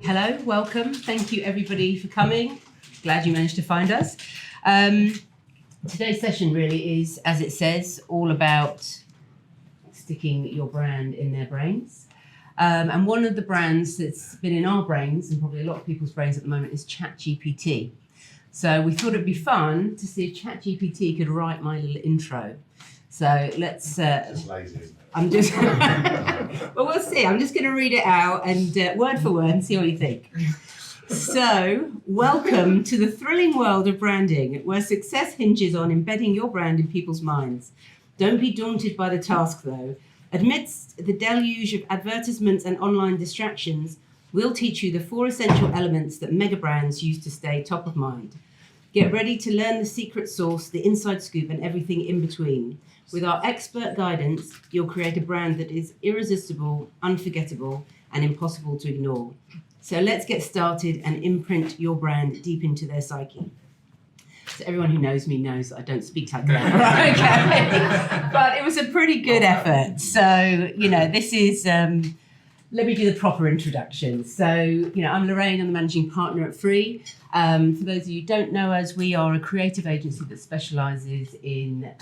Hello, welcome. Thank you everybody for coming. Glad you managed to find us. Today's session really is, as it says, all about sticking your brand in their brains. And one of the brands that's been in our brains, and probably a lot of people's brains at the moment, is ChatGPT. So we thought it'd be fun to see if ChatGPT could write my little intro. So let's... It's lazy, isn't it? I'm just... well, we'll see. I'm just going to read it out and word for word and see what you think. So, welcome to the thrilling world of branding, where success hinges on embedding your brand in people's minds. Don't be daunted by the task, though. Amidst the deluge of advertisements and online distractions, we'll teach you the 4 essential elements that mega brands use to stay top of mind. Get ready to learn the secret sauce, the inside scoop, and everything in between. With our expert guidance, you'll create a brand that is irresistible, unforgettable, and impossible to ignore. So let's get started and imprint your brand deep into their psyche. So everyone who knows me knows that I don't speak like that, okay? But it was a pretty good effort. So, this is, let me do the proper introduction. So, I'm Lorraine, I'm the managing partner at Free. For those of you who don't know us, we are a creative agency that specialises in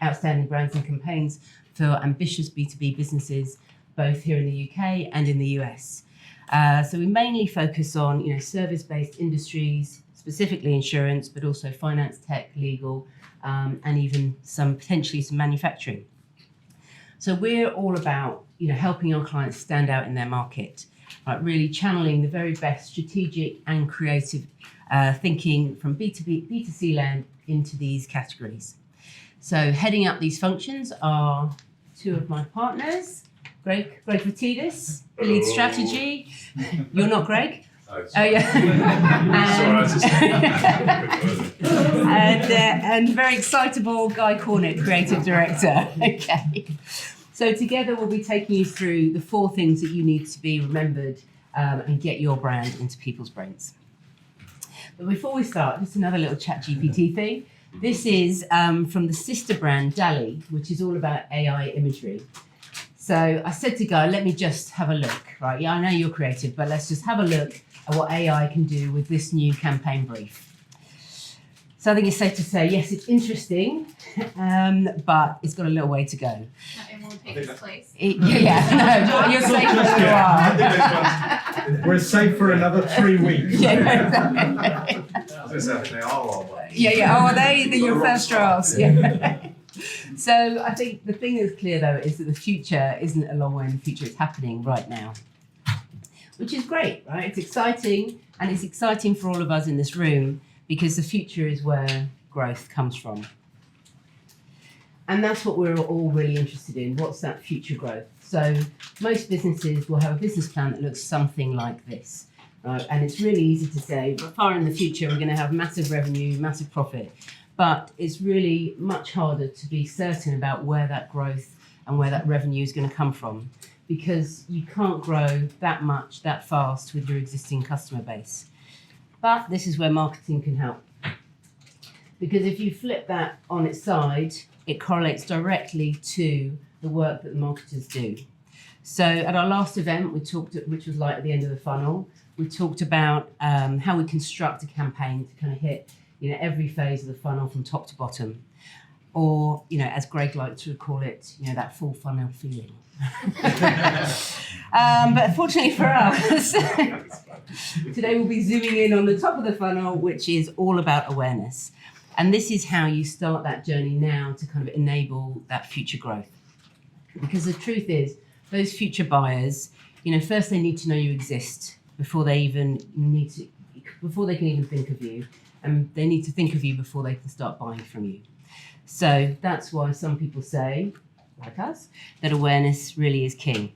outstanding brands and campaigns for ambitious B2B businesses, both here in the UK and in the US. So we mainly focus on, service-based industries, specifically insurance, but also finance, tech, legal, and even potentially some manufacturing. So we're all about, helping our clients stand out in their market, right? Really channeling the very best strategic and creative thinking from B2B, B2C land into these categories. So heading up these functions are 2 of my partners, Greg Vatidis, lead strategy. You're not Greg? Oh yeah. And very excitable Guy Cornett, creative director. Okay. So together we'll be taking you through the 4 things that you need to be remembered and get your brand into people's brains. But before we start, just another little ChatGPT thing. This is from the sister brand DALL-E, which is all about AI imagery. So I said to Guy, let me just have a look, right? Yeah, I know you're creative, but let's just have a look at what AI can do with this new campaign brief. So I think it's safe to say, yes, it's interesting, but it's got a little way to go. Not everyone will take his place. No, you're safe for a while. We're safe for another 3 weeks. Yeah, I was going to say, they are all right. yeah. Oh, are they your first drafts? Yeah. So I think the thing that's clear, though, is that the future isn't a long way in the future. It's happening right now, which is great, right? It's exciting, and it's exciting for all of us in this room because the future is where growth comes from. And that's what we're all really interested in. What's that future growth? So most businesses will have a business plan that looks something like this, right? And it's really easy to say, but far in the future, we're going to have massive revenue, massive profit. But it's really much harder to be certain about where that growth and where that revenue is going to come from, because you can't grow that much, that fast with your existing customer base. But this is where marketing can help. Because if you flip that on its side, it correlates directly to the work that the marketers do. So at our last event, which was like at the end of the funnel, we talked about how we construct a campaign to kind of hit every phase of the funnel from top to bottom. Or, as Greg liked to call it, that full funnel feeling. But fortunately for us, today we'll be zooming in on the top of the funnel, which is all about awareness. And this is how you start that journey now to kind of enable that future growth. Because the truth is, those future buyers, first they need to know you exist before they can even think of you. And they need to think of you before they can start buying from you. So that's why some people say, like us, that awareness really is king.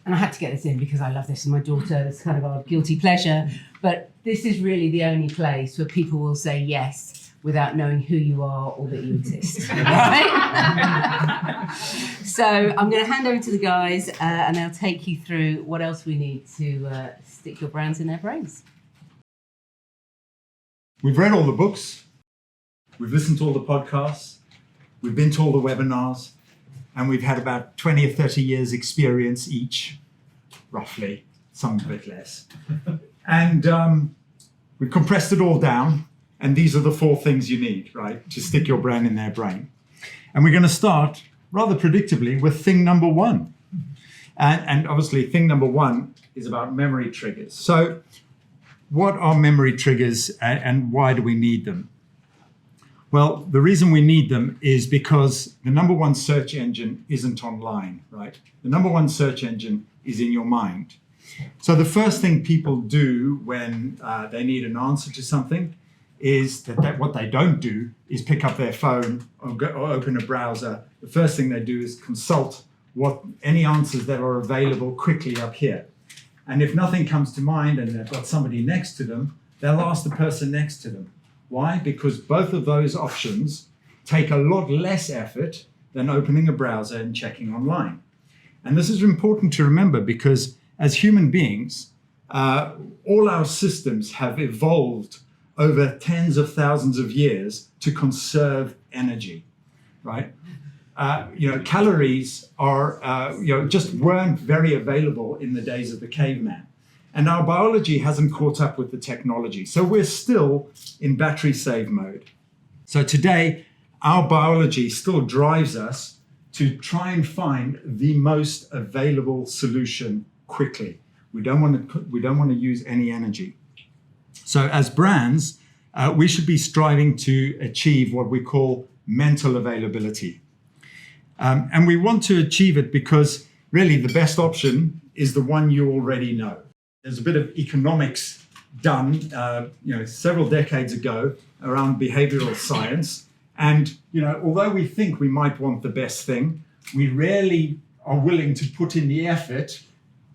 And I had to get this in because I love this with my daughter. It's kind of our guilty pleasure. But this is really the only place where people will say yes without knowing who you are or that you exist. Right? So I'm going to hand over to the guys and they'll take you through what else we need to stick your brands in their brains. We've read all the books, we've listened to all the podcasts, we've been to all the webinars, and we've had about 20 or 30 years experience each, roughly. some of it less. And we compressed it all down. And these are the 4 things you need, right, to stick your brand in their brain. And we're going to start rather predictably with thing number 1. And obviously, thing number 1 is about memory triggers. So what are memory triggers and why do we need them? Well, the reason we need them is because the number 1 search engine isn't online, right? The number 1 search engine is in your mind. So the first thing people do when they need an answer to something is that what they don't do is pick up their phone or open a browser. The first thing they do is consult any answers that are available quickly up here. And if nothing comes to mind and they've got somebody next to them, they'll ask the person next to them. Why? Because both of those options take a lot less effort than opening a browser and checking online. And this is important to remember because as human beings, all our systems have evolved over tens of thousands of years to conserve energy, right? Calories are, just weren't very available in the days of the caveman. And our biology hasn't caught up with the technology. So we're still in battery save mode. So today, our biology still drives us to try and find the most available solution quickly. We don't want to use any energy. So as brands, we should be striving to achieve what we call mental availability. And we want to achieve it because really the best option is the one you already know. There's a bit of economics done, several decades ago around behavioral science. And, although we think we might want the best thing, we rarely are willing to put in the effort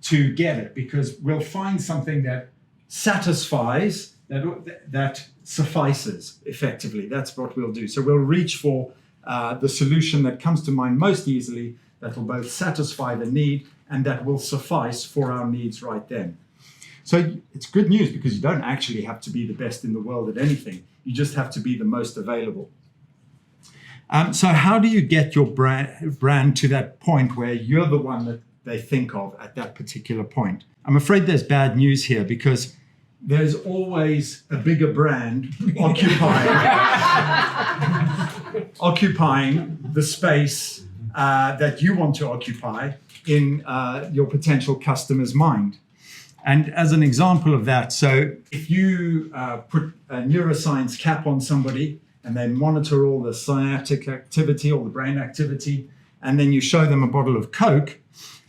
to get it because we'll find something that satisfies, that suffices effectively. That's what we'll do. So we'll reach for the solution that comes to mind most easily, that will both satisfy the need and that will suffice for our needs right then. So it's good news because you don't actually have to be the best in the world at anything. You just have to be the most available. So how do you get your brand to that point where you're the one that they think of at that particular point? I'm afraid there's bad news here because there's always a bigger brand occupying the space that you want to occupy in your potential customer's mind. And as an example of that, so if you put a neuroscience cap on somebody and they monitor all the synaptic activity, all the brain activity, and then you show them a bottle of Coke,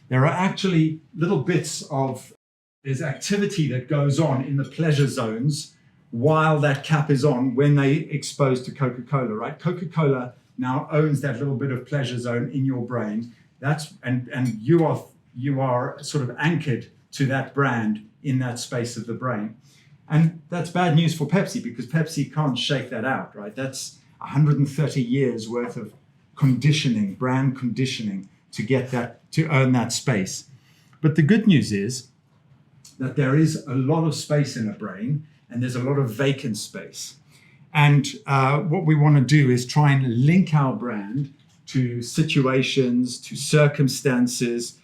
there are actually little bits of there's activity that goes on in the pleasure zones while that cap is on when they exposed to Coca-Cola, right? Coca-Cola now owns that little bit of pleasure zone in your brain. And you are sort of anchored to that brand in that space of the brain. And that's bad news for Pepsi because Pepsi can't shake that out, right? That's 130 years worth of conditioning, brand conditioning to get that, to earn that space. But the good news is that there is a lot of space in a brain and there's a lot of vacant space. And what we want to do is try and link our brand to situations, to circumstances,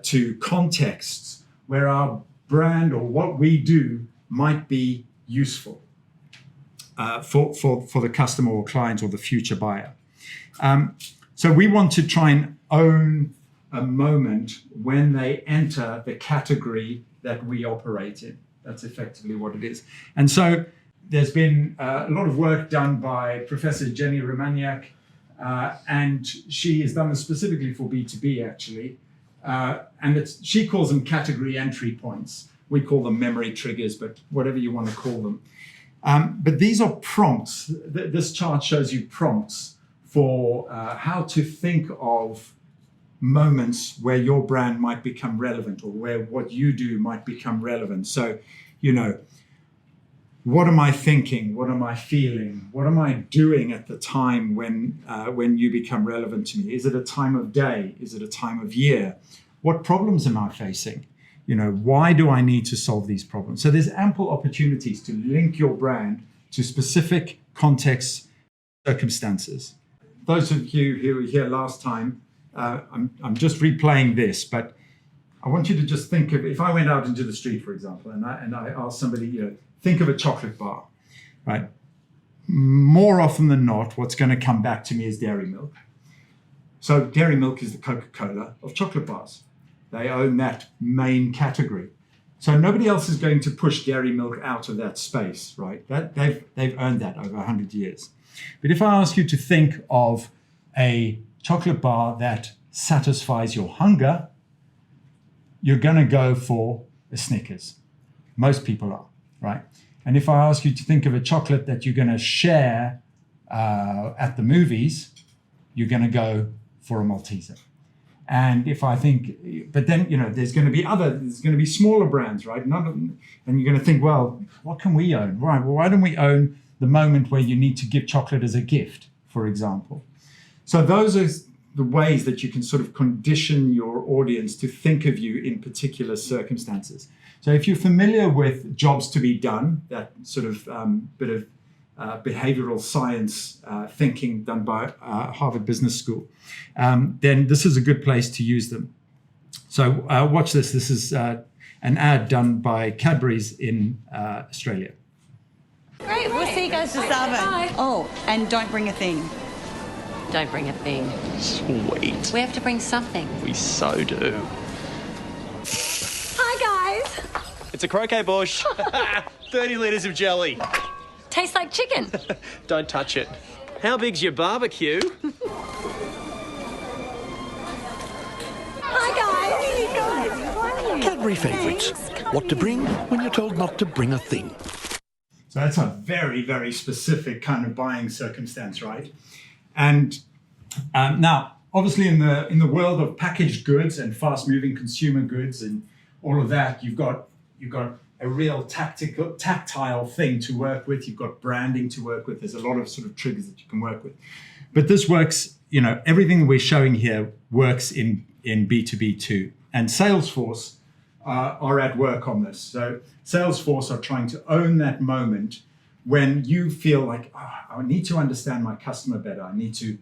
to contexts where our brand or what we do might be useful for the customer or client or the future buyer. So we want to try and own a moment when they enter the category that we operate in. That's effectively what it is. And so there's been a lot of work done by Professor Jenny Romaniak, and she has done this specifically for B2B actually. And she calls them category entry points. We call them memory triggers, but whatever you want to call them. But these are prompts. This chart shows you prompts for how to think of moments where your brand might become relevant or where what you do might become relevant. So, what am I thinking? What am I feeling? What am I doing at the time when you become relevant to me? Is it a time of day? Is it a time of year? What problems am I facing? Why do I need to solve these problems? So there's ample opportunities to link your brand to specific contexts, circumstances. Those of you who were here last time, I'm just replaying this, but I want you to just think of, if I went out into the street, for example, and I asked somebody, think of a chocolate bar, right? More often than not, what's going to come back to me is Dairy Milk. So Dairy Milk is the Coca-Cola of chocolate bars. They own that main category. So nobody else is going to push Dairy Milk out of that space, right? They've earned that over 100 years. But if I ask you to think of a chocolate bar that satisfies your hunger, you're going to go for a Snickers. Most people are, right? And if I ask you to think of a chocolate that you're going to share at the movies, you're going to go for a Malteser. And if I think, but then, there's going to be smaller brands, right? And you're going to think, well, what can we own? Right, well, why don't we own the moment where you need to give chocolate as a gift, for example? So those are the ways that you can sort of condition your audience to think of you in particular circumstances. So if you're familiar with Jobs to be Done, that sort of bit of behavioral science thinking done by Harvard Business School, then this is a good place to use them. So watch this. This is an ad done by Cadbury's in Australia. Great, we'll see you guys to Starbucks. Bye. Oh, and don't bring a thing. Don't bring a thing. Sweet. We have to bring something. We so do. Hi, guys. It's a croquet bush. 30 litres of jelly. Tastes like chicken. Don't touch it. How big's your barbecue? Hi, guys. Cadbury favourites. What to bring when you're told not to bring a thing. So that's a very, very specific kind of buying circumstance, right? And now, obviously, in the world of packaged goods and fast-moving consumer goods and all of that, you've got a real tactile thing to work with. You've got branding to work with. There's a lot of sort of triggers that you can work with. But this works, everything that we're showing here works in B2B too. And Salesforce are at work on this. So Salesforce are trying to own that moment when you feel like, I need to understand my customer better. I need to,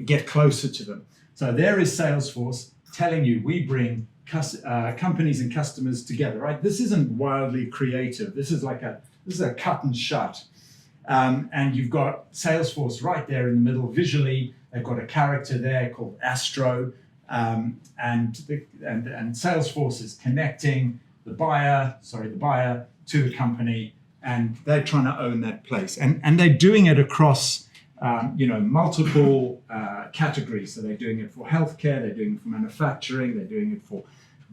get closer to them. So there is Salesforce telling you, we bring companies and customers together, right? This isn't wildly creative. This is a cut and shut. And you've got Salesforce right there in the middle visually. They've got a character there called Astro. And Salesforce is connecting the buyer to the company, and they're trying to own that place. And they're doing it across multiple categories. So they're doing it for healthcare, they're doing it for manufacturing, they're doing it for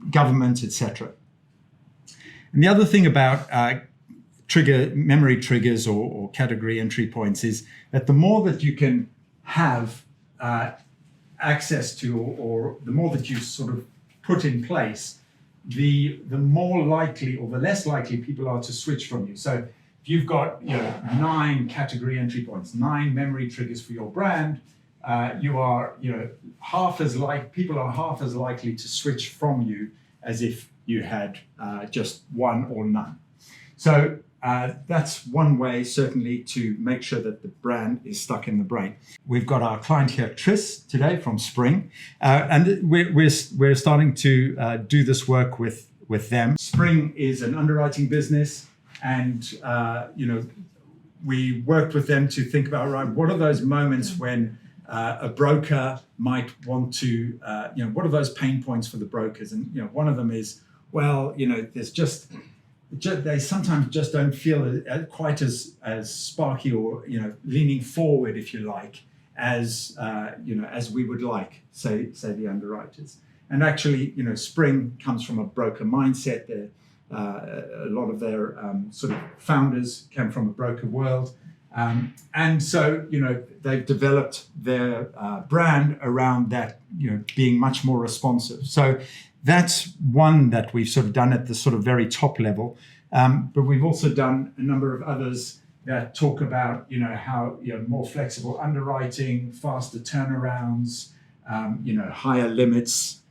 government, etc. And the other thing about memory triggers or category entry points is that the more that you can have access to, or the more that you sort of put in place, the more likely or the less likely people are to switch from you. So if you've got 9 category entry points, 9 memory triggers for your brand, you are people are half as likely to switch from you as if you had just one or none. So that's one way certainly to make sure that the brand is stuck in the brain. We've got our client here, Tris, today from Spring, and we're starting to do this work with them. Spring is an underwriting business, and we worked with them to think about, right, what are those moments when a broker might want to, what are those pain points for the brokers? And one of them is, there's they sometimes just don't feel quite as sparky or leaning forward, if you like, as we would like, say the underwriters. And actually, Spring comes from a broker mindset. A lot of their sort of founders came from a broker world, and so they've developed their brand around that, being much more responsive. So that's one that we've sort of done at the sort of very top level. But we've also done a number of others that talk about, how, more flexible underwriting, faster turnarounds, higher limits.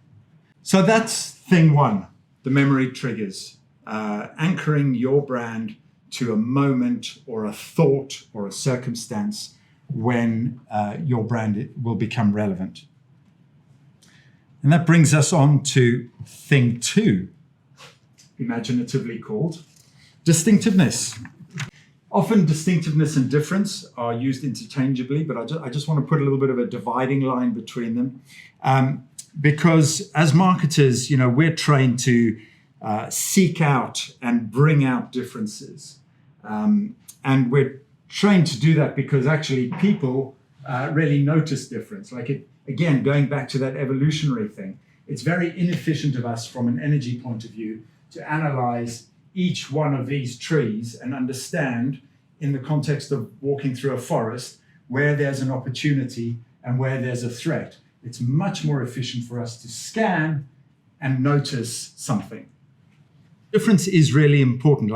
So that's thing one, the memory triggers, anchoring your brand to a moment or a thought or a circumstance when your brand will become relevant. And that brings us on to thing 2, imaginatively called distinctiveness. Often distinctiveness and difference are used interchangeably, but I just want to put a little bit of a dividing line between them. Because as marketers, we're trained to seek out and bring out differences. And we're trained to do that because actually people really notice difference. Again, going back to that evolutionary thing, it's very inefficient of us from an energy point of view to analyze each one of these trees and understand in the context of walking through a forest where there's an opportunity and where there's a threat. It's much more efficient for us to scan and notice something. Difference is really important,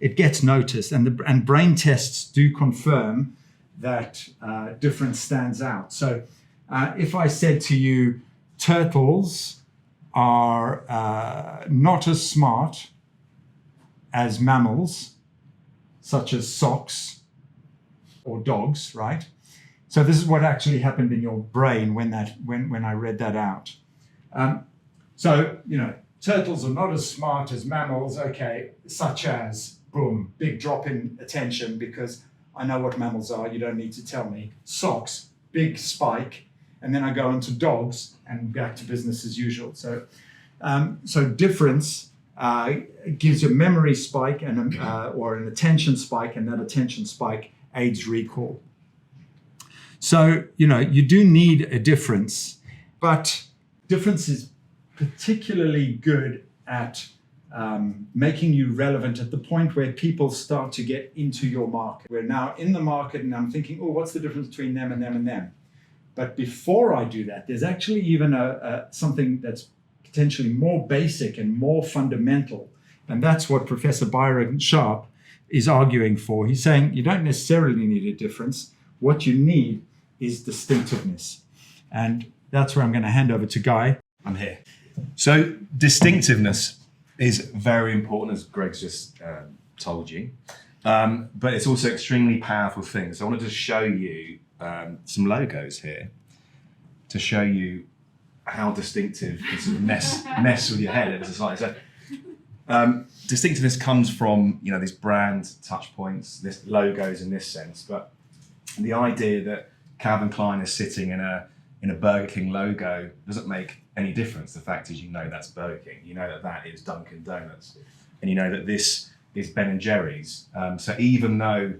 it gets noticed, and brain tests do confirm that difference stands out. So if I said to you, turtles are not as smart as mammals, such as socks or dogs, right? So this is what actually happened in your brain when I read that out. Turtles are not as smart as mammals, okay, such as, boom, big drop in attention because I know what mammals are, you don't need to tell me. Socks, big spike, and then I go into dogs and back to business as usual. So difference gives you a memory spike and or an attention spike, and that attention spike aids recall. So, you do need a difference, but difference is particularly good at making you relevant at the point where people start to get into your market. We're now in the market and I'm thinking, what's the difference between them and them and them? But before I do that, there's actually even something that's potentially more basic and more fundamental. And that's what Professor Byron Sharp is arguing for. He's saying you don't necessarily need a difference. What you need is distinctiveness. And that's where I'm going to hand over to Guy. I'm here. So distinctiveness is very important, as Greg's just told you. But it's also extremely powerful thing. So I wanted to show you some logos here to show you how distinctive can sort of mess with your head at society. So distinctiveness comes from these brand touch points, this logos in this sense, but the idea that Calvin Klein is sitting in a Burger King logo doesn't make any difference. The fact is, that's Burger King. You know that is Dunkin' Donuts, and you know that this is Ben and Jerry's. So even though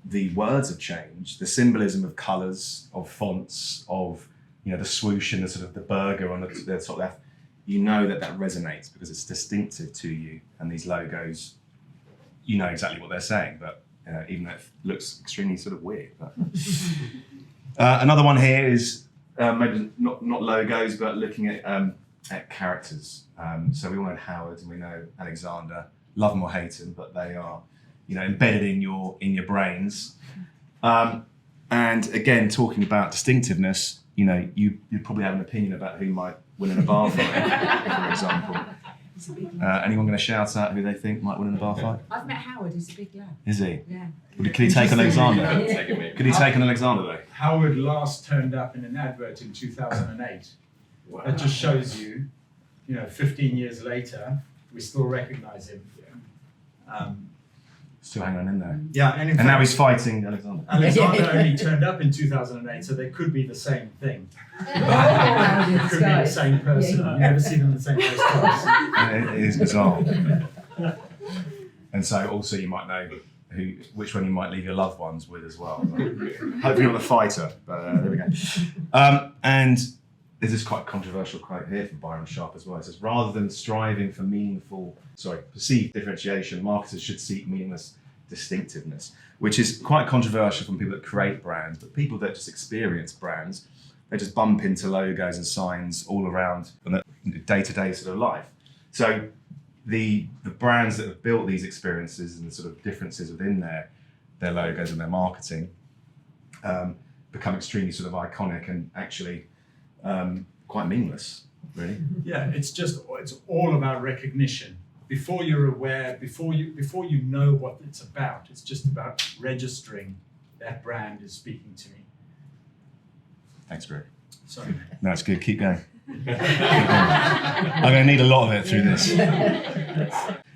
the words have changed, the symbolism of colours, of fonts, of the swoosh and the sort of the burger on the top left, that resonates because it's distinctive to you. And these logos, exactly what they're saying, but even though it looks extremely sort of weird. But. Another one here is maybe not logos, but looking at characters. So we all know Howard and we know Alexander. Love them or hate them, but they are, embedded in your brains. And again, talking about distinctiveness, you'd probably have an opinion about who might win in a bar fight, for example. Anyone going to shout out who they think might win in a bar fight? I've met Howard, he's a big lad. Is he? Yeah. Could he take on Alexander? Could he take on Alexander though? Howard last turned up in an advert in 2008. Wow. That just shows you, 15 years later, we still recognize him. Still hanging on in there. Yeah, and now he's fighting Alexander. Alexander only turned up in 2008, so they could be the same thing. It Could be the same person. You've never seen them in the same place twice. And it is bizarre. And so also you might know which one you might leave your loved ones with as well. Hopefully not the fighter, but there we go. And there's this quite controversial quote here from Byron Sharp as well. It says, rather than striving for perceived differentiation, marketers should seek meaningless distinctiveness, which is quite controversial from people that create brands, but people that just experience brands, they just bump into logos and signs all around in the day-to-day sort of life. So the brands that have built these experiences and the sort of differences within their logos and their marketing become extremely sort of iconic and actually quite meaningless, really. Yeah, it's all about recognition. Before you're aware, before you know what it's about, it's just about registering that brand is speaking to me. Thanks, Greg. Sorry. No, it's good. Keep going. I'm going to need a lot of it through this.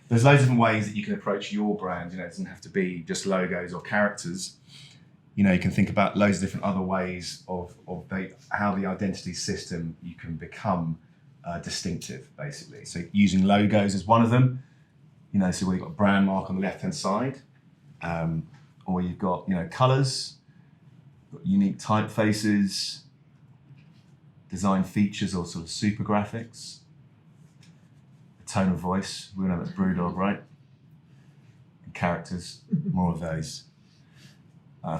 There's loads of different ways that you can approach your brand. You know, it doesn't have to be just logos or characters. You know, you can think about loads of different other ways of how the identity system you can become distinctive, basically. So using logos is one of them. You know, so where you've got a brand mark on the left-hand side, or you've got, you know, colours, unique typefaces, design features or sort of super graphics, a tone of voice. We all know that's Brewdog, right? And characters, more of those.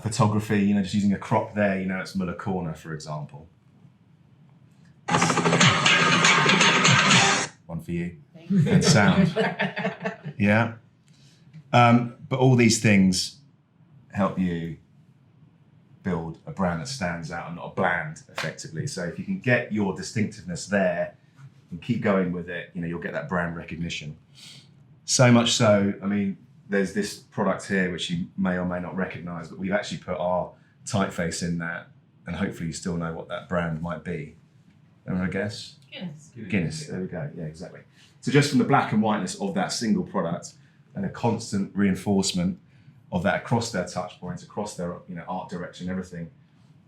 Photography, you know, just using a crop there, you know, it's Muller Corner, for example. One for you. And sound. Yeah. But all these things help you build a brand that stands out and not a bland, effectively. So if you can get your distinctiveness there and keep going with it, you know, you'll get that brand recognition. So much so, I mean, there's this product here which you may or may not recognize, but we've actually put our typeface in that, and hopefully you still know what that brand might be. Anyone a guess? Guinness, there we go. Yeah, exactly. So just from the black and whiteness of that single product and a constant reinforcement of that across their touch points, across their, you know, art direction, everything,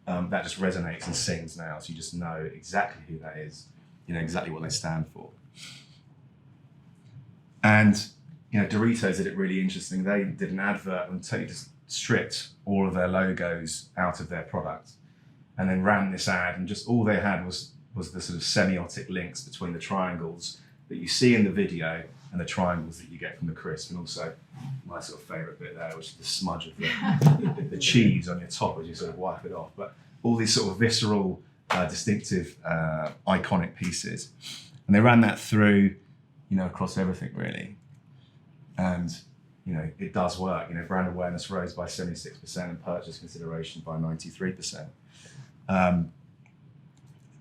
that just resonates and sings now. So you just know exactly who that is, you know, exactly what they stand for. And, you know, Doritos did it really interesting. They did an advert and totally just stripped all of their logos out of their product and then ran this ad, and just all they had was the sort of semiotic links between the triangles that you see in the video and the triangles that you get from the crisp, and also my sort of favourite bit there, which is the smudge of the cheese on your top as you sort of wipe it off. But all these sort of visceral, distinctive, iconic pieces. And they ran that through, you know, across everything really. And, you know, it does work. You know, brand awareness rose by 76% and purchase consideration by 93%.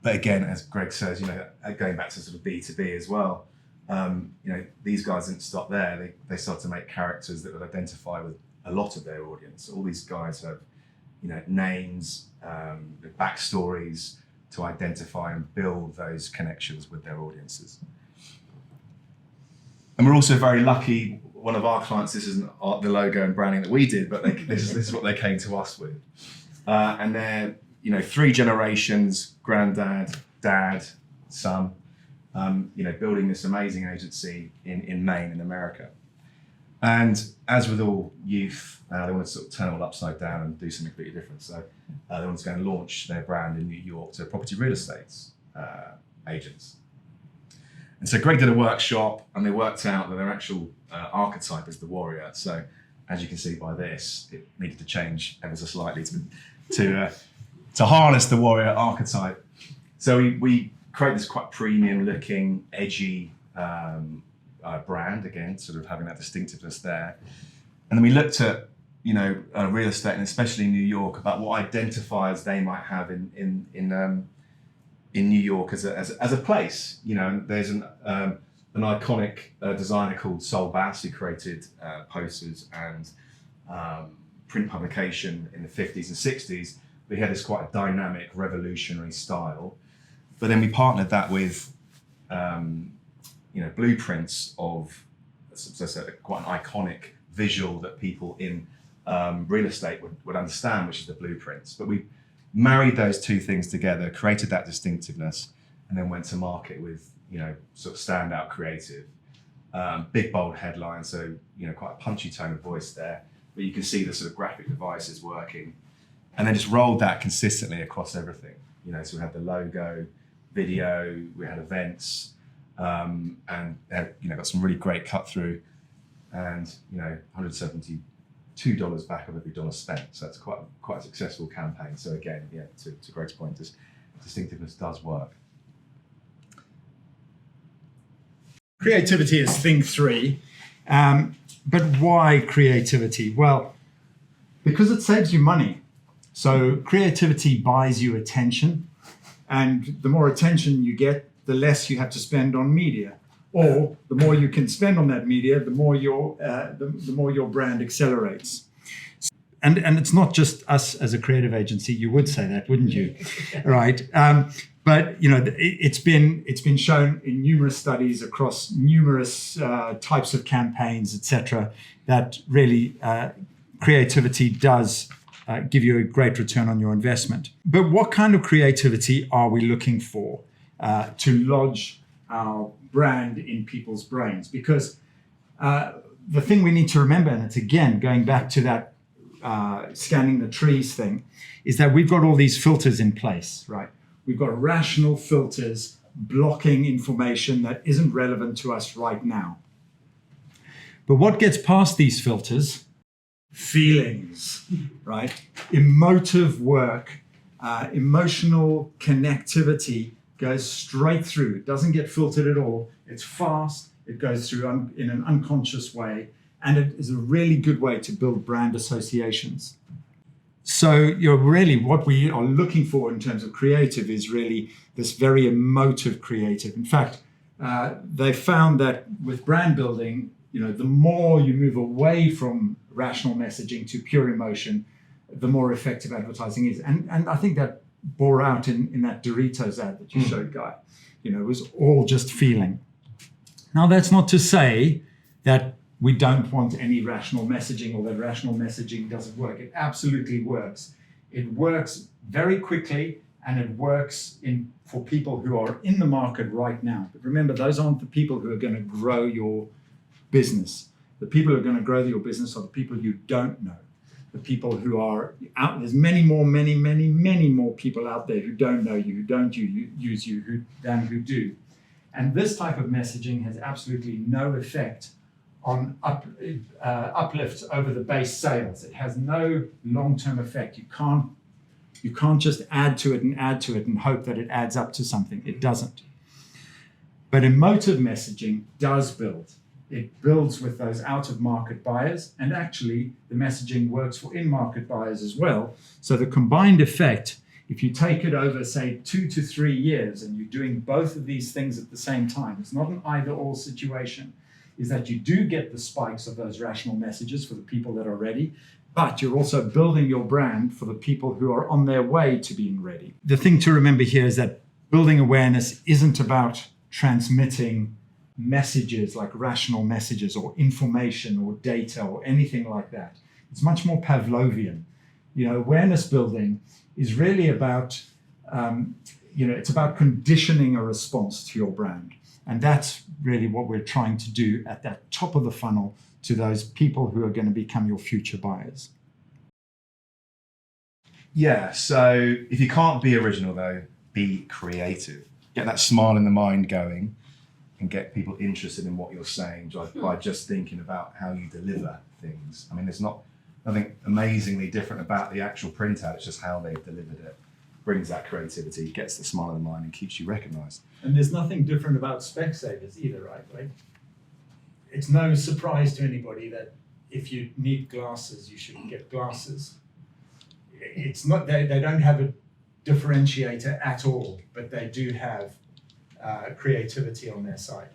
But again, as Greg says, you know, going back to sort of B2B as well, you know, these guys didn't stop there. They started to make characters that would identify with a lot of their audience. All these guys have, you know, names, backstories to identify and build those connections with their audiences. And we're also very lucky. One of our clients, this isn't the logo and branding that we did, but this is what they came to us with. And they're, you know, 3 generations, granddad, dad, son, you know, building this amazing agency in Maine, in America. And as with all youth, they want to sort of turn it all upside down and do something completely different. So they want to go and launch their brand in New York to property real estate agents. And so Greg did a workshop, and they worked out that their actual archetype is the warrior. So as you can see by this, it needed to change ever so slightly to harness the warrior archetype. So we create this quite premium looking, edgy brand, again, sort of having that distinctiveness there. And then we looked at, you know, real estate, and especially New York, about what identifiers they might have in New York as a place. You know, there's an iconic designer called Sol Bass who created posters and print publication in the 50s and 60s. We had this quite dynamic, revolutionary style. But then we partnered that with, you know, blueprints of quite an iconic visual that people in real estate would understand, which is the blueprints. But we married those two things together, created that distinctiveness, and then went to market with, you know, sort of standout creative, big bold headlines. So, you know, quite a punchy tone of voice there. But you can see the sort of graphic devices working, and then just rolled that consistently across everything. You know, so we had the logo, video, we had events, and had, you know, got some really great cut through, and, you know, $172 back of every dollar spent. So it's quite a successful campaign. So again, yeah, to Greg's point, this distinctiveness does work. Creativity is thing 3. But why creativity? Well, because it saves you money. So creativity buys you attention, and the more attention you get, the less you have to spend on media. Or the more you can spend on that media, the more your brand accelerates. and it's not just us as a creative agency. You would say that, wouldn't you? Right. But it's been shown in numerous studies across numerous types of campaigns, etc., that really creativity does give you a great return on your investment. But what kind of creativity are we looking for to lodge our brand in people's brains? Because the thing we need to remember, and it's again going back to that scanning the trees thing, is that we've got all these filters in place, right? We've got rational filters blocking information that isn't relevant to us right now. But what gets past these filters? Feelings, right? Emotive work, emotional connectivity goes straight through. It doesn't get filtered at all. It's fast. It goes through in an unconscious way. And it is a really good way to build brand associations. So really what we are looking for in terms of creative is really this very emotive creative. In fact, they found that with brand building, the more you move away from rational messaging to pure emotion, the more effective advertising is. And I think that bore out in that Doritos ad that you showed, Guy. It was all just feeling. Now, that's not to say that we don't want any rational messaging or that rational messaging doesn't work. It absolutely works. It works very quickly, and it works for people who are in the market right now. But remember, those aren't the people who are going to grow your business. The people who are going to grow your business are the people you don't know. The people who are out. There's many more people out there who don't know you, who don't use you, than who do. And this type of messaging has absolutely no effect on uplift over the base sales. It has no long-term effect. You can't just add to it and hope that it adds up to something. It doesn't. But emotive messaging does build. It builds with those out-of-market buyers, and actually the messaging works for in-market buyers as well. So the combined effect, if you take it over, say, 2 to 3 years, and you're doing both of these things at the same time, it's not an either-or situation, is that you do get the spikes of those rational messages for the people that are ready, but you're also building your brand for the people who are on their way to being ready. The thing to remember here is that building awareness isn't about transmitting messages like rational messages or information or data or anything like that. It's much more Pavlovian. Awareness building is really about, it's about conditioning a response to your brand. And that's really what we're trying to do at that top of the funnel to those people who are going to become your future buyers. Yeah, so if you can't be original though, be creative. Get that smile in the mind going and get people interested in what you're saying by just thinking about how you deliver things. I mean, there's nothing amazingly different about the actual printout, it's just how they've delivered it. Brings that creativity, gets the smile in the mind and keeps you recognised. And there's nothing different about Specsavers either, right? It's no surprise to anybody that if you need glasses, you should get glasses. It's not, they don't have a differentiator at all, but they do have creativity on their side.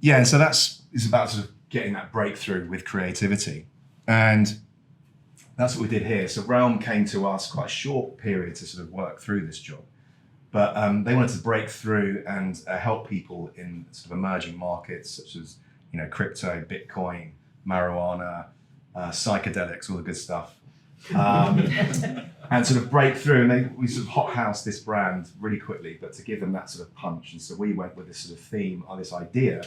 Yeah, and so it's about sort of getting that breakthrough with creativity. And that's what we did here. So Realm came to us quite a short period to sort of work through this job. But they wanted to break through and help people in sort of emerging markets such as, crypto, Bitcoin, marijuana, psychedelics, all the good stuff. And sort of break through, and we sort of hothoused this brand really quickly, but to give them that sort of punch. And so we went with this sort of theme, or this idea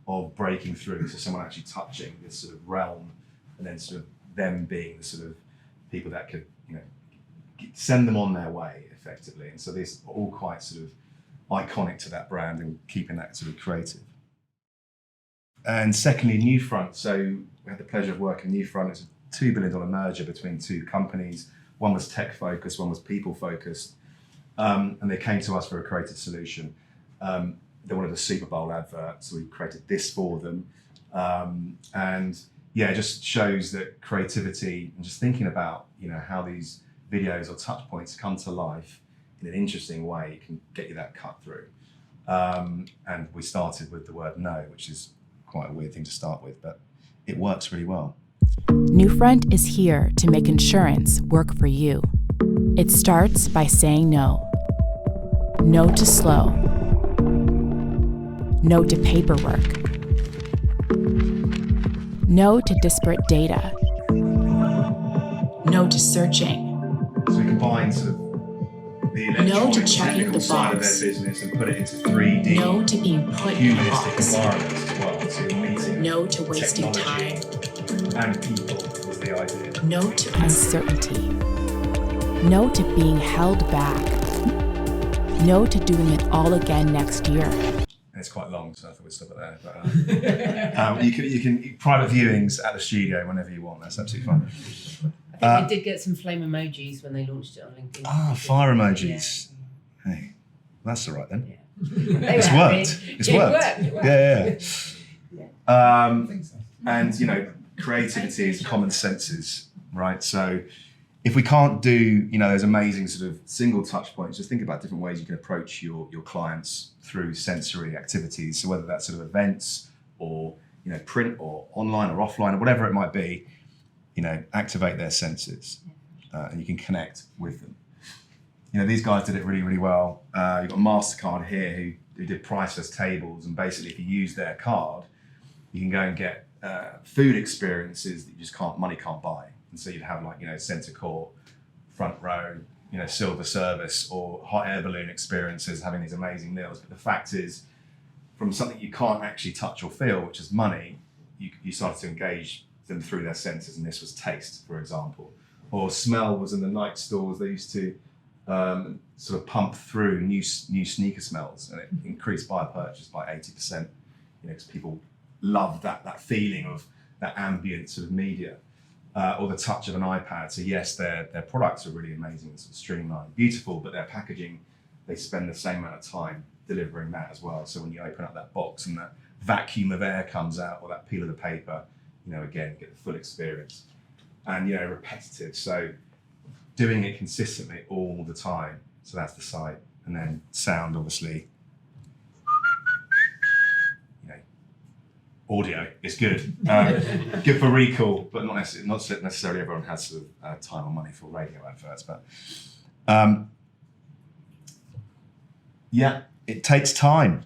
of breaking through, so someone actually touching this sort of realm, and then sort of them being the sort of people that could, send them on their way effectively. And so these are all quite sort of iconic to that brand and keeping that sort of creative. And secondly, Newfront. So we had the pleasure of working with Newfront. It's a $2 billion merger between two companies. One was tech focused, one was people focused. And they came to us for a creative solution. They wanted a Super Bowl advert, so we created this for them. And yeah, it just shows that creativity and just thinking about, how these videos or touch points come to life in an interesting way can get you that cut through. And we started with the word no, which is quite a weird thing to start with, but it works really well. Newfront is here to make insurance work for you. It starts by saying no. No to slow. No to paperwork. No to disparate data. No to searching. So we combine sort of the electronic to checking technical the side box. of their business and put it into 3D No to being put in a humanistic box. environments as well. So you're meeting No to wasting time. technology and people was the idea. No to uncertainty. No to being held back. No to doing it all again next year. It's quite long, so I thought we'd stop it there. But you can private viewings at the studio whenever you want. That's absolutely fine. I think we did get some flame emojis when they launched it on LinkedIn. Ah, fire emojis. Hey, that's all right then. Yeah. It's worked. It's worked. It worked. Yeah. And you know, creativity is common senses, right? So if we can't do, you know, those amazing sort of single touch points, just think about different ways you can approach your clients through sensory activities. So whether that's sort of events or, you know, print or online or offline or whatever it might be, you know, activate their senses and you can connect with them. You know, these guys did it really, really well. You've got MasterCard here who did priceless tables, and basically if you use their card, you can go and get food experiences that you just money can't buy. And so you'd have like, you know, center court, front row, you know, silver service or hot air balloon experiences, having these amazing meals. But the fact is, from something you can't actually touch or feel, which is money, you started to engage them through their senses, and this was taste, for example. Or smell was in the night stores. They used to sort of pump through new sneaker smells, and it increased buyer purchase by 80%. You know, because people love that feeling of that ambient sort of media. Or the touch of an iPad. So yes, their products are really amazing and sort of streamlined, beautiful, but their packaging, they spend the same amount of time delivering that as well. So when you open up that box and that vacuum of air comes out, or that peel of the paper, you know, again, get the full experience. And, you know, repetitive. So doing it consistently all the time. So that's the sight. And then sound, obviously. Audio is good, good for recall, but not necessarily everyone has sort of time or money for radio adverts. But yeah, it takes time.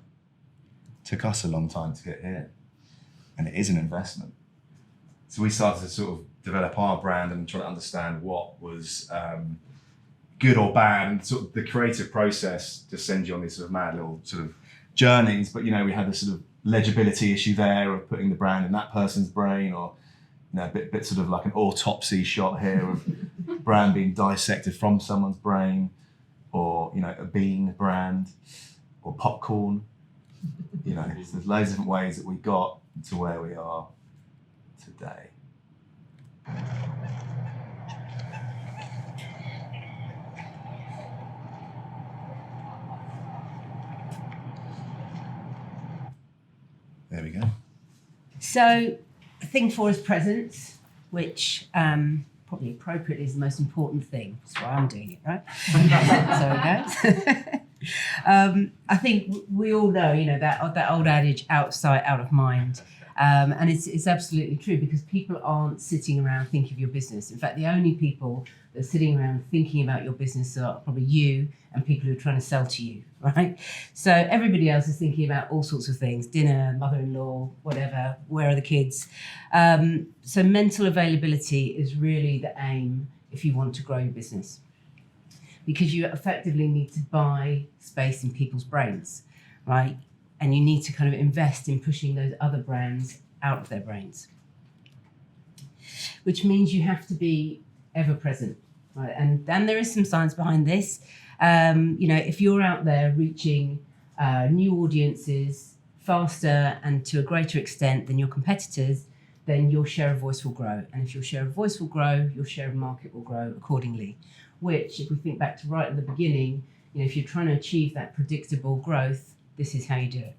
It took us a long time to get here, and it is an investment. So we started to sort of develop our brand and try to understand what was good or bad, and sort of the creative process just sends you on these sort of mad little sort of journeys. But you know, we had this sort of legibility issue there of putting the brand in that person's brain, or you know, a bit sort of like an autopsy shot here of brand being dissected from someone's brain, or you know, a bean brand or popcorn. You know, there's loads of different ways that we got to where we are today. There we go. So, thing 4 is presence, which probably appropriately is the most important thing. That's why I'm doing it, right? So it goes. I think we all know, you know, that old adage, out of sight, out of mind. And it's absolutely true, because people aren't sitting around thinking of your business. In fact, the only people that are sitting around thinking about your business are probably you and people who are trying to sell to you, right? So everybody else is thinking about all sorts of things, dinner, mother-in-law, whatever, where are the kids? So mental availability is really the aim if you want to grow your business, because you effectively need to buy space in people's brains, right? And you need to kind of invest in pushing those other brands out of their brains, which means you have to be ever present, right? And there is some science behind this. You know, if you're out there reaching new audiences faster and to a greater extent than your competitors, then your share of voice will grow. And if your share of voice will grow, your share of market will grow accordingly, which, if we think back to right at the beginning, you know, if you're trying to achieve that predictable growth, this is how you do it.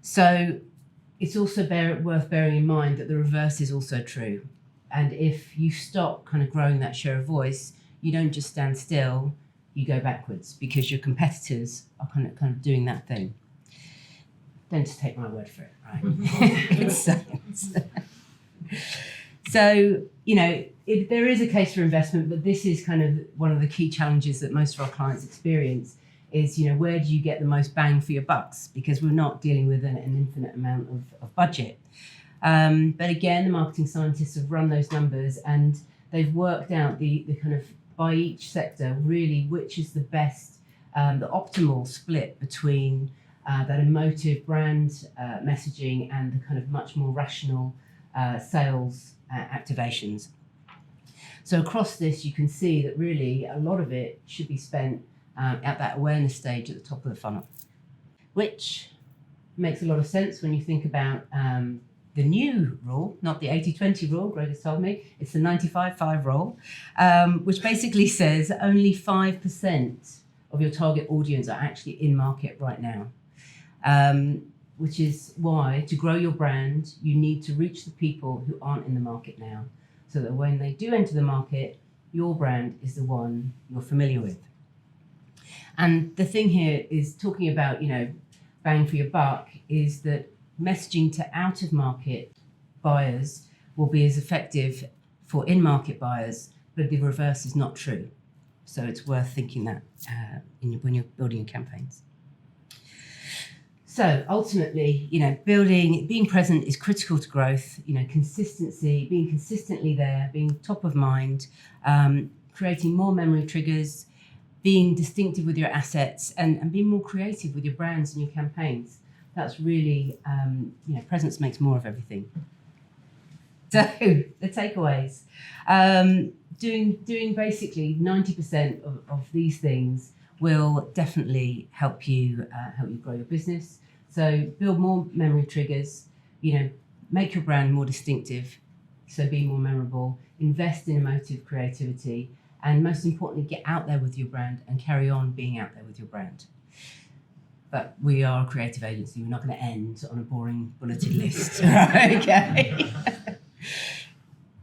So it's also worth bearing in mind that the reverse is also true. And if you stop kind of growing that share of voice, you don't just stand still, you go backwards, because your competitors are kind of doing that thing. Don't just take my word for it, right? It's science. So, there is a case for investment, but this is kind of one of the key challenges that most of our clients experience is, where do you get the most bang for your bucks? Because we're not dealing with an infinite amount of budget. But again, the marketing scientists have run those numbers and they've worked out the kind of by each sector, really, which is the best, the optimal split between that emotive brand messaging and the kind of much more rational sales activations. So across this, you can see that really a lot of it should be spent at that awareness stage at the top of the funnel, which makes a lot of sense when you think about the new rule, not the 80-20 rule, Greg has told me, it's the 95-5 rule, which basically says only 5% of your target audience are actually in market right now. Which is why, to grow your brand, you need to reach the people who aren't in the market now, so that when they do enter the market, your brand is the one you're familiar with. And the thing here is talking about, bang for your buck, is that messaging to out-of-market buyers will be as effective for in-market buyers, but the reverse is not true. So it's worth thinking that when you're building your campaigns. So ultimately, being present is critical to growth. Consistency, being consistently there, being top of mind, creating more memory triggers, being distinctive with your assets, and being more creative with your brands and your campaigns. That's really, presence makes more of everything. So the takeaways, doing basically 90% of these things will definitely help you grow your business. So build more memory triggers, make your brand more distinctive, so be more memorable, invest in emotive creativity, and most importantly, get out there with your brand and carry on being out there with your brand. But we are a creative agency. We're not going to end on a boring bulleted list. Okay.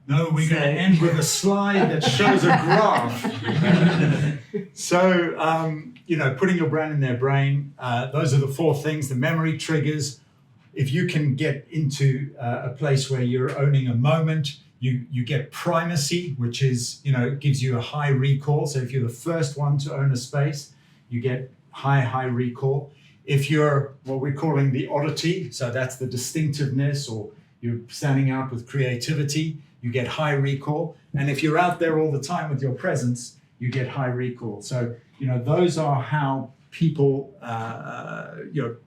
No, we're going to end with a slide that shows a graph. So, putting your brand in their brain, those are the 4 things, the memory triggers. If you can get into a place where you're owning a moment, you get primacy, which is, gives you a high recall. So if you're the first one to own a space, you get high recall. If you're what we're calling the oddity, so that's the distinctiveness, or you're standing out with creativity, you get high recall. And if you're out there all the time with your presence, you get high recall. So, those are how people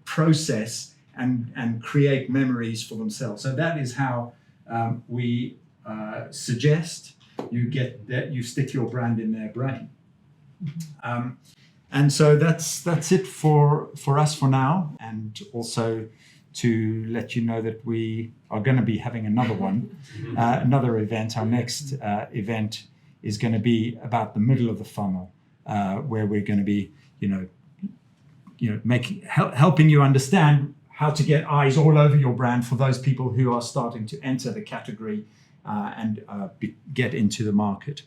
process and create memories for themselves. So that is how we suggest you get that, you stick your brand in their brain. And so that's it for us for now, and also to let you know that we are going to be having another one, another event. Our next event is going to be about the middle of the funnel, where we're going to be, helping you understand how to get eyes all over your brand for those people who are starting to enter the category and get into the market.